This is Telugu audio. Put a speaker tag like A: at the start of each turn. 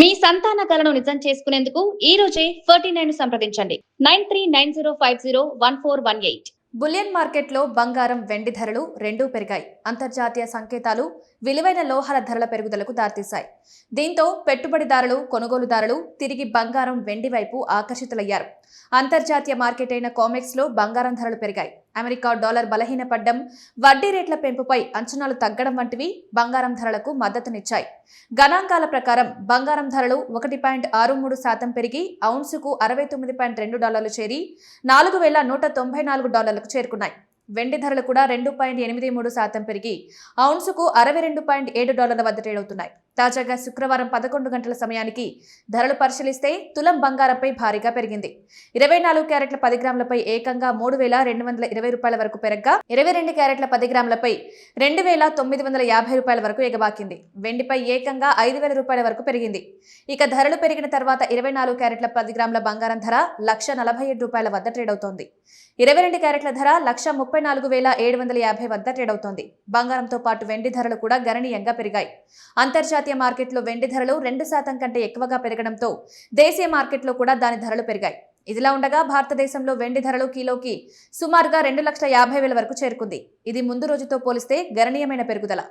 A: మీ సంతాన కలను నిజం చేసుకునేందుకు ఈ రోజే 49 సంప్రదించండి 9390501418.
B: బులియన్ మార్కెట్లో బంగారం, వెండి ధరలు రెండూ పెరిగాయి. అంతర్జాతీయ సంకేతాలు విలువైన లోహాల ధరల పెరుగుదలకు దారితీశాయి. దీంతో పెట్టుబడిదారులు, కొనుగోలుదారులు తిరిగి బంగారం, వెండి వైపు ఆకర్షితులయ్యారు. అంతర్జాతీయ మార్కెట్ అయిన కామెక్స్లో బంగారం ధరలు పెరిగాయి. అమెరికా డాలర్ బలహీనపడ్డం, వడ్డీ రేట్ల పెంపుపై అంచనాలు తగ్గడం వంటివి బంగారం ధరలకు మద్దతునిచ్చాయి. గణాంకాల ప్రకారం బంగారం ధరలు 1.63% పెరిగి ఔన్సుకు $69.2 చేరి $4,194కు చేరుకున్నాయి. వెండి ధరలు కూడా 2.83% పెరిగి ఔన్సుకు $62.7 వద్ద ట్రేడ్ అవుతున్నాయి. తాజాగా శుక్రవారం 11 గంటల సమయానికి ధరలు పరిశీలిస్తే తులం బంగారంపై భారీగా పెరిగింది. 24 క్యారెట్ల 10 గ్రాములపై ఏకంగా $3,220 వరకు పెరగ్గా 22 క్యారెట్ల 10 గ్రాములపై $2,950 వరకు ఎగబాకింది. వెండిపై ఏకంగా $5,000 వరకు పెరిగింది. ఇక ధరలు పెరిగిన తర్వాత 24 క్యారెట్ల 10 గ్రాముల బంగారం ధర $1,47 వద్ద ట్రేడ్ అవుతోంది. 22 క్యారెట్ల ధర $1,34,750 వద్ద ట్రేడ్ అవుతోంది. బంగారంతో పాటు వెండి ధరలు కూడా గణనీయంగా పెరిగాయి. అంతర్జాతీయ మార్కెట్లో వెండి ధరలు 2% కంటే ఎక్కువగా పెరగడంతో దేశీయ మార్కెట్లో కూడా దాని ధరలు పెరిగాయి. ఇదిలా ఉండగా భారతదేశంలో వెండి ధరలు కిలోకి సుమారుగా 2,50,000 వరకు చేరుకుంది. ఇది ముందు రోజుతో పోలిస్తే గణనీయమైన పెరుగుదల.